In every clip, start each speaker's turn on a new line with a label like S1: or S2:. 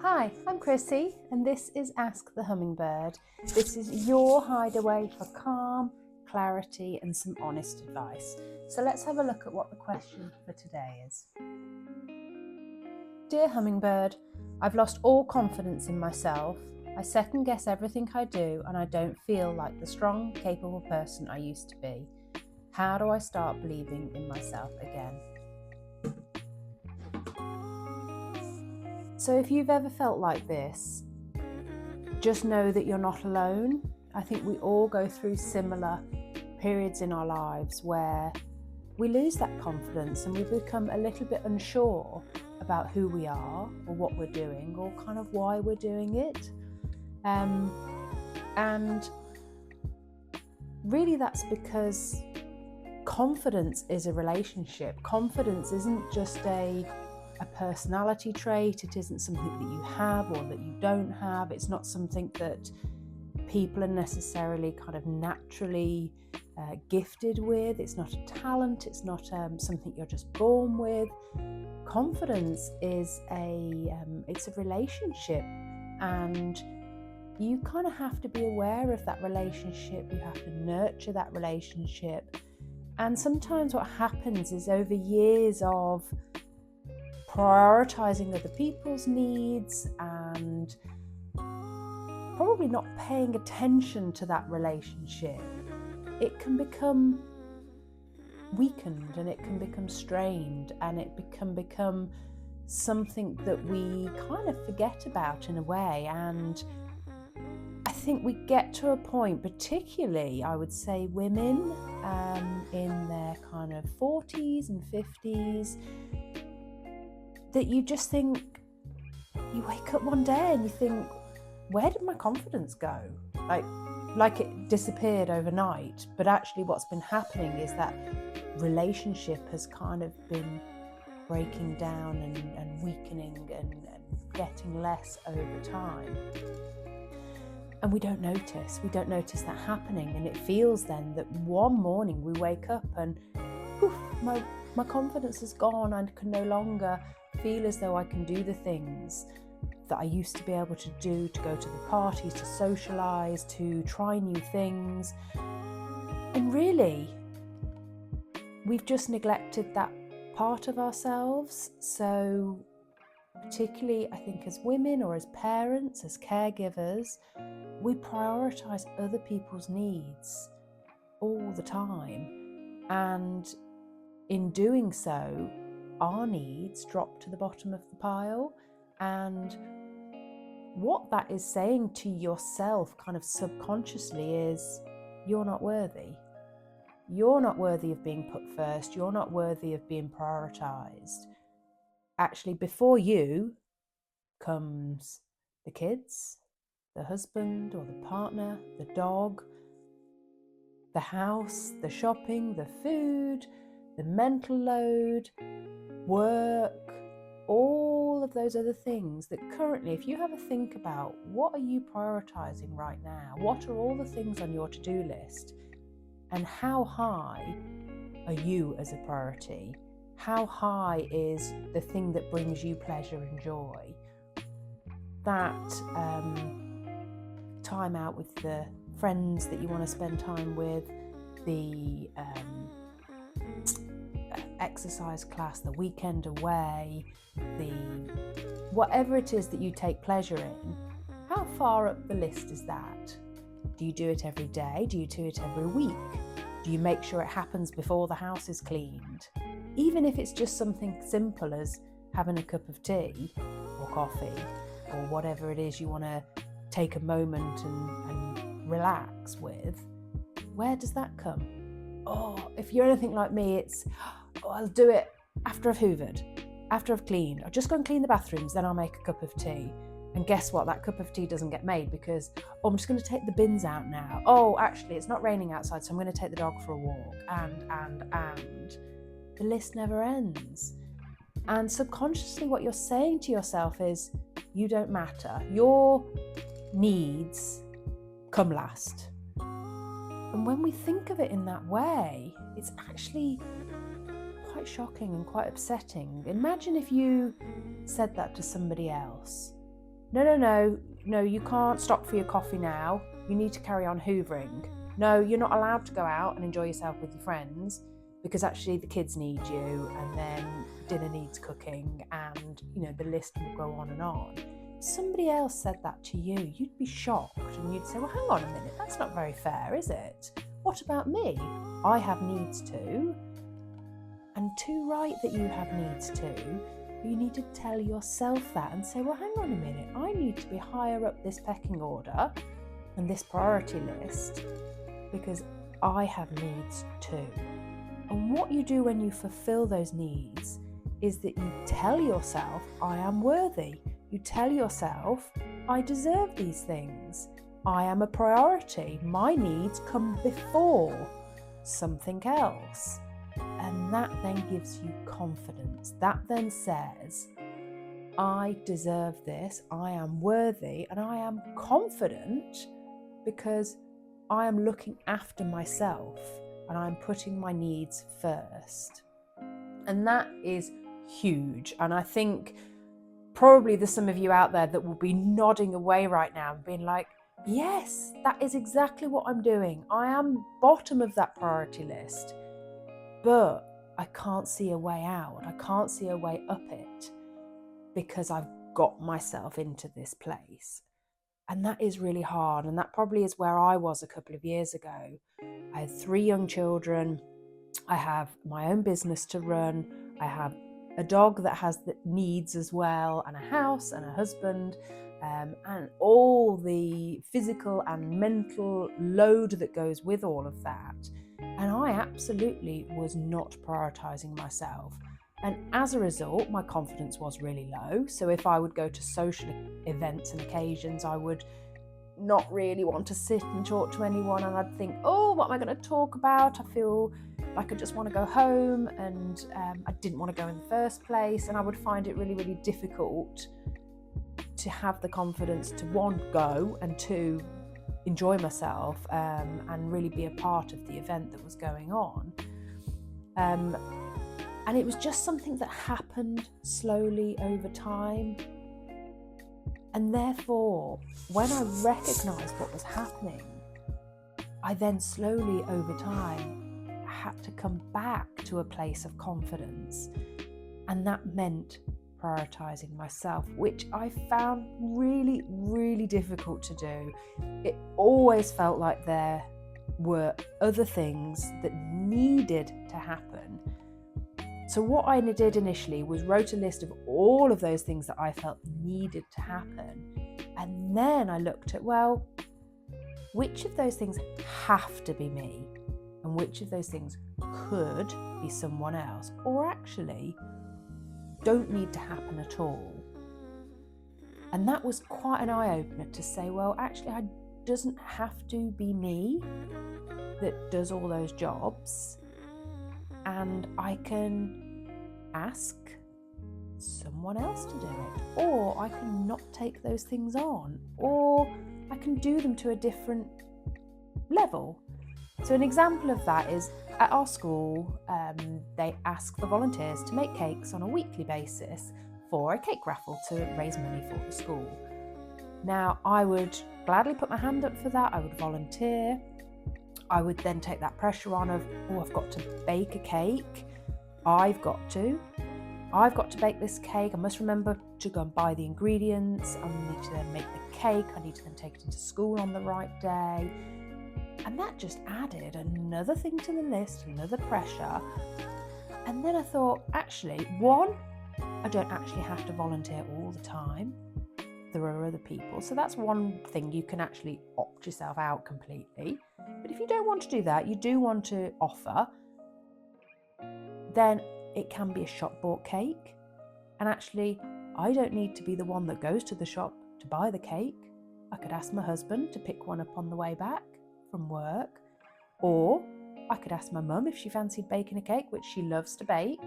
S1: Hi, I'm Chrissy and this is Ask the Hummingbird. This is your hideaway for calm, clarity and some honest advice. So let's have a look at what the question for today is. Dear Hummingbird, I've lost all confidence in myself. I second guess everything I do and I don't feel like the strong, capable person I used to be. How do I start believing in myself again? So if you've ever felt like this, just know that you're not alone. I think we all go through similar periods in our lives where we lose that confidence and we become a little bit unsure about who we are or what we're doing or kind of why we're doing it. And really that's because confidence is a relationship. Confidence isn't just a personality trait. It isn't something that you have or that you don't have. It's not something that people are necessarily kind of naturally gifted with. It's not a talent. It's not something you're just born with. Confidence is it's a relationship, and you kind of have to be aware of that relationship. You have to nurture that relationship. And sometimes what happens is over years of prioritizing other people's needs and probably not paying attention to that relationship, it can become weakened and it can become strained and it can become something that we kind of forget about in a way. And I think we get to a point, particularly I would say women in their kind of 40s and 50s, that you just think, you wake up one day and you think, where did my confidence go? Like it disappeared overnight. But actually what's been happening is that relationship has kind of been breaking down and weakening and getting less over time. And we don't notice that happening. And it feels then that one morning we wake up and poof, my confidence is gone. I can no longer feel as though I can do the things that I used to be able to do, to go to the parties, to socialise, to try new things. And really, we've just neglected that part of ourselves. So particularly, I think as women or as parents, as caregivers, we prioritise other people's needs all the time. And in doing so, our needs drop to the bottom of the pile. And what that is saying to yourself kind of subconsciously is, you're not worthy. You're not worthy of being put first. You're not worthy of being prioritised. Actually, before you comes the kids, the husband or the partner, the dog, the house, the shopping, the food, the mental load, work, all of those other things that currently, if you have a think about what are you prioritizing right now, what are all the things on your to-do list, and how high are you as a priority? How high is the thing that brings you pleasure and joy? That time out with the friends that you want to spend time with, the exercise class, the weekend away, the whatever it is that you take pleasure in, how far up the list is that? Do you do it every day? Do you do it every week? Do you make sure it happens before the house is cleaned? Even if it's just something simple as having a cup of tea or coffee or whatever it is you want to take a moment and relax with, where does that come? Oh, if you're anything like me, it's, I'll do it after I've hoovered, after I've cleaned. I'll just go and clean the bathrooms, then I'll make a cup of tea. And guess what? That cup of tea doesn't get made because, I'm just going to take the bins out now. Oh, actually, it's not raining outside, so I'm going to take the dog for a walk. And the list never ends. And subconsciously, what you're saying to yourself is, you don't matter. Your needs come last. And when we think of it in that way, it's actually quite quite shocking and quite upsetting. Imagine if you said that to somebody else. No, you can't stop for your coffee now. You need to carry on hoovering. No, you're not allowed to go out and enjoy yourself with your friends because actually the kids need you, and then dinner needs cooking, and the list will go on and on. If somebody else said that to you, you'd be shocked and you'd say, well, hang on a minute, that's not very fair, is it? What about me? I have needs too. And too right that you have needs too. You need to tell yourself that and say, well, hang on a minute, I need to be higher up this pecking order and this priority list because I have needs too. And what you do when you fulfill those needs is that you tell yourself, I am worthy. You tell yourself, I deserve these things. I am a priority. My needs come before something else. And that then gives you confidence. That then says, I deserve this, I am worthy, and I am confident because I am looking after myself and I'm putting my needs first. And that is huge. And I think probably there's some of you out there that will be nodding away right now and being like, yes, that is exactly what I'm doing. I am bottom of that priority list, but I can't see a way out. I can't see a way up it because I've got myself into this place. And that is really hard. And that probably is where I was a couple of years ago. I had 3 young children. I have my own business to run. I have a dog that has the needs as well, and a house and a husband, and all the physical and mental load that goes with all of that. And I absolutely was not prioritizing myself. And as a result, my confidence was really low. So if I would go to social events and occasions, I would not really want to sit and talk to anyone. And I'd think, oh, what am I going to talk about? I feel like I just want to go home, and I didn't want to go in the first place. And I would find it really, really difficult to have the confidence to, 1, go, and 2, enjoy myself and really be a part of the event that was going on. And it was just something that happened slowly over time. And therefore, when I recognised what was happening, I then slowly over time had to come back to a place of confidence. And that meant prioritising myself, which I found really, really difficult to do. It always felt like there were other things that needed to happen. So what I did initially was wrote a list of all of those things that I felt needed to happen. And then I looked at, well, which of those things have to be me? And which of those things could be someone else? Or actually don't need to happen at all. And that was quite an eye-opener to say, well, actually, it doesn't have to be me that does all those jobs. And I can ask someone else to do it, or I can not take those things on, or I can do them to a different level. So an example of that is at our school, they ask for volunteers to make cakes on a weekly basis for a cake raffle to raise money for the school. Now, I would gladly put my hand up for that. I would volunteer. I would then take that pressure on of, oh, I've got to bake a cake. I've got to bake this cake. I must remember to go and buy the ingredients. I need to then make the cake. I need to then take it into school on the right day. And that just added another thing to the list, another pressure. And then I thought, actually, 1, I don't actually have to volunteer all the time. There are other people. So that's one thing, you can actually opt yourself out completely. But if you don't want to do that, you do want to offer, then it can be a shop bought cake. And actually, I don't need to be the one that goes to the shop to buy the cake. I could ask my husband to pick one up on the way back from work. Or I could ask my mum if she fancied baking a cake, which she loves to bake.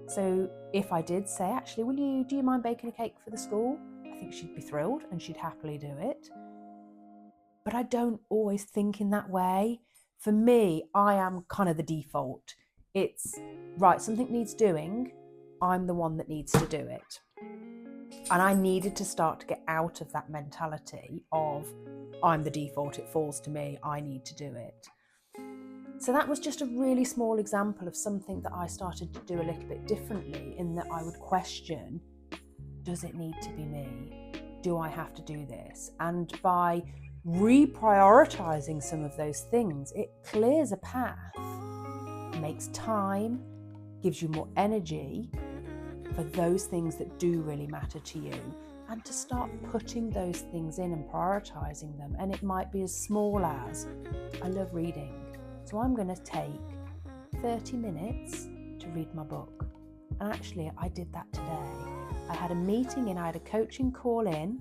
S1: So if I did say, actually, do you mind baking a cake for the school? I think she'd be thrilled and she'd happily do it. But I don't always think in that way. For me, I am kind of the default. It's, right, something needs doing, I'm the one that needs to do it. And I needed to start to get out of that mentality of, I'm the default, it falls to me, I need to do it. So that was just a really small example of something that I started to do a little bit differently, in that I would question, does it need to be me? Do I have to do this? And by reprioritizing some of those things, it clears a path, makes time, gives you more energy for those things that do really matter to you, and to start putting those things in and prioritizing them. And it might be as small as, I love reading, so I'm going to take 30 minutes to read my book. And actually, I did that today. I had a meeting and I had a coaching call in,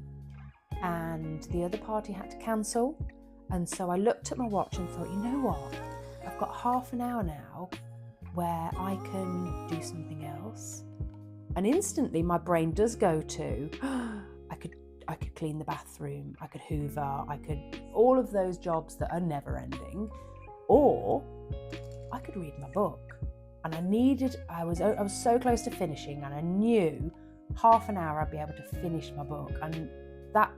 S1: and the other party had to cancel. And so I looked at my watch and thought, you know what? I've got half an hour now where I can do something else. And instantly my brain does go to, I could clean the bathroom, I could hoover, I could, all of those jobs that are never ending, or I could read my book. And I was so close to finishing, and I knew half an hour I'd be able to finish my book. And that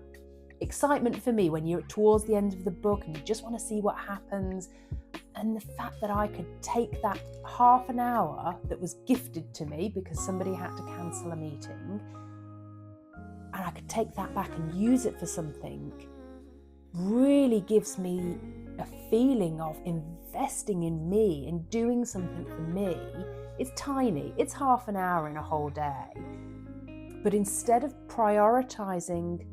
S1: excitement for me, when you're towards the end of the book and you just want to see what happens, and the fact that I could take that half an hour that was gifted to me because somebody had to cancel a meeting, and I could take that back and use it for something, really gives me a feeling of investing in me and doing something for me. It's tiny, it's half an hour in a whole day. But instead of prioritizing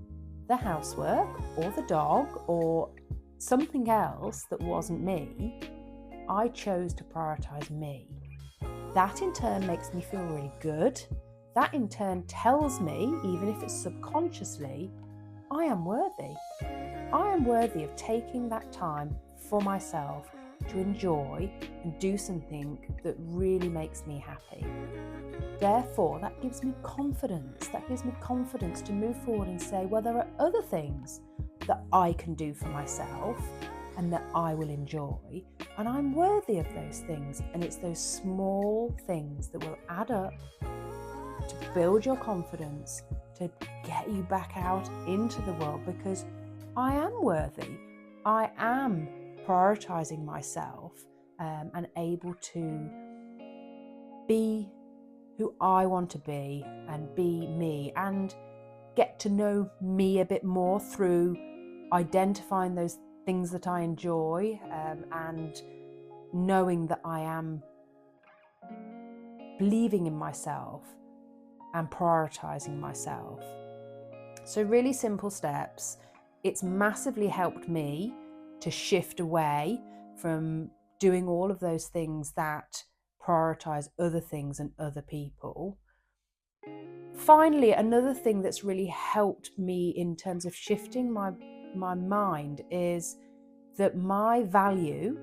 S1: the housework or the dog or something else that wasn't me, I chose to prioritize me. That in turn makes me feel really good. That in turn tells me, even if it's subconsciously, I am worthy. I am worthy of taking that time for myself to enjoy and do something that really makes me happy. Therefore, that gives me confidence. That gives me confidence to move forward and say, well, there are other things that I can do for myself and that I will enjoy, and I'm worthy of those things. And it's those small things that will add up to build your confidence, to get you back out into the world, because I am worthy. I am prioritizing myself and able to be who I want to be and be me, and get to know me a bit more through identifying those things that I enjoy, and knowing that I am believing in myself and prioritizing myself. So really simple steps. It's massively helped me to shift away from doing all of those things that prioritize other things and other people. Finally, another thing that's really helped me in terms of shifting my mind is that my value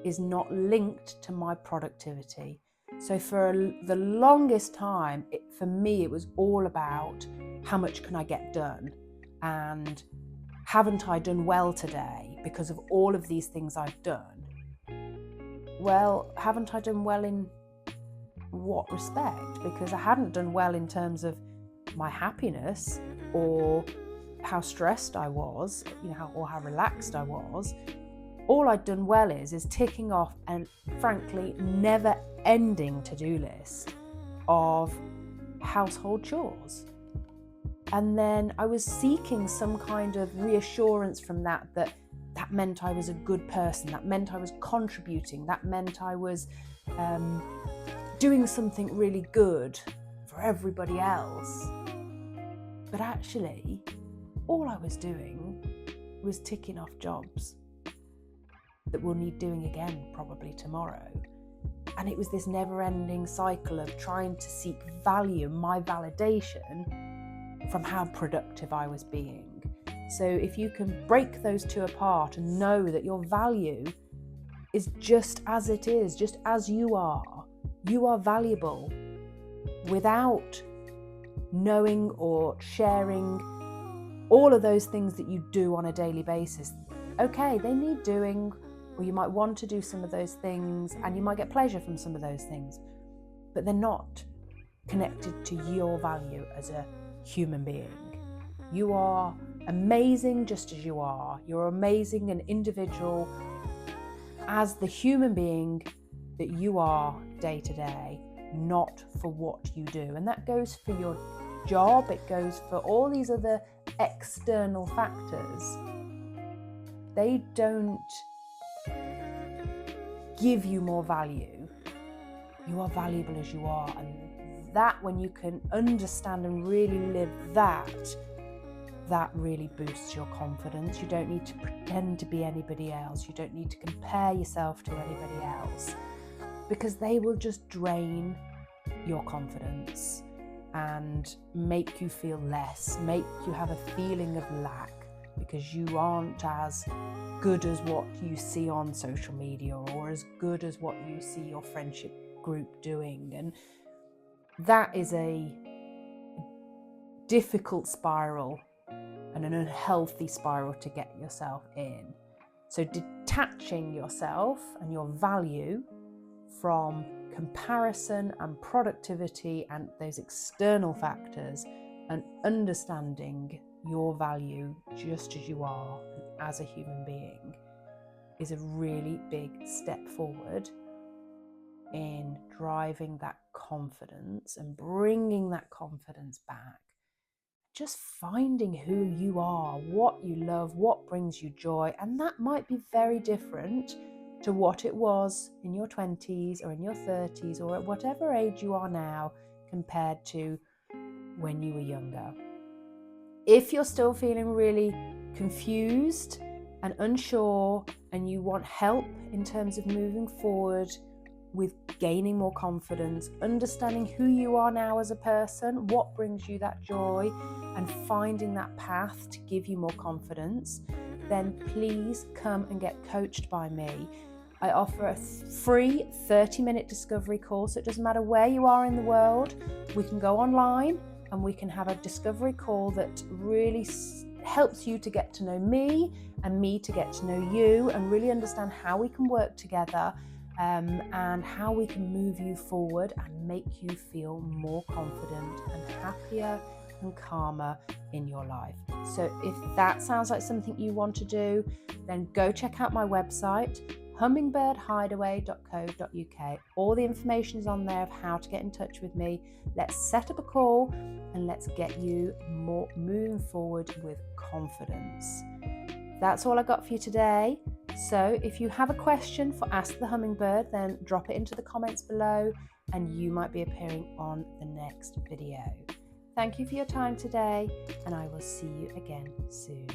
S1: is not linked to my productivity. So for the longest time, for me, it was all about how much can I get done, and haven't I done well today because of all of these things I've done? Well, haven't I done well in what respect? Because I hadn't done well in terms of my happiness or how stressed I was, or how relaxed I was. All I'd done well is ticking off a frankly never ending to-do list of household chores. And then I was seeking some kind of reassurance from that meant I was a good person, that meant I was contributing, that meant I was doing something really good for everybody else. But actually, all I was doing was ticking off jobs that we'll need doing again probably tomorrow. And it was this never-ending cycle of trying to seek value, my validation, from how productive I was being. So if you can break those two apart and know that your value is just as it is, just as you are valuable, without knowing or sharing all of those things that you do on a daily basis. Okay, they need doing. or you might want to do some of those things, and you might get pleasure from some of those things, but they're not connected to your value as a human being. You are amazing just as you are. You're amazing and individual as the human being that you are day to day, not for what you do. And that goes for your job, it goes for all these other external factors. They don't give you more value. You are valuable as you are, and that, when you can understand and really live that really boosts your confidence. You don't need to pretend to be anybody else. You don't need to compare yourself to anybody else, because they will just drain your confidence and make you feel less, make you have a feeling of lack, because you aren't as good as what you see on social media, or as good as what you see your friendship group doing. And that is a difficult spiral and an unhealthy spiral to get yourself in. So detaching yourself and your value from comparison and productivity and those external factors, and understanding your value just as you are as a human being, is a really big step forward in driving that confidence and bringing that confidence back. Just finding who you are, what you love, what brings you joy. And that might be very different to what it was in your 20s or in your 30s, or at whatever age you are now compared to when you were younger. If you're still feeling really confused and unsure, and you want help in terms of moving forward with gaining more confidence, understanding who you are now as a person, what brings you that joy, and finding that path to give you more confidence, then please come and get coached by me. I offer a free 30-minute discovery call, so it doesn't matter where you are in the world. We can go online and we can have a discovery call that really helps you to get to know me and me to get to know you, and really understand how we can work together, and how we can move you forward and make you feel more confident and happier and calmer in your life. So if that sounds like something you want to do, then go check out my website, hummingbirdhideaway.co.uk. All the information is on there of how to get in touch with me. Let's set up a call and let's get you more moving forward with confidence. That's all I got for you today. So if you have a question for Ask the Hummingbird, then drop it into the comments below and you might be appearing on the next video. Thank you for your time today, and I will see you again soon.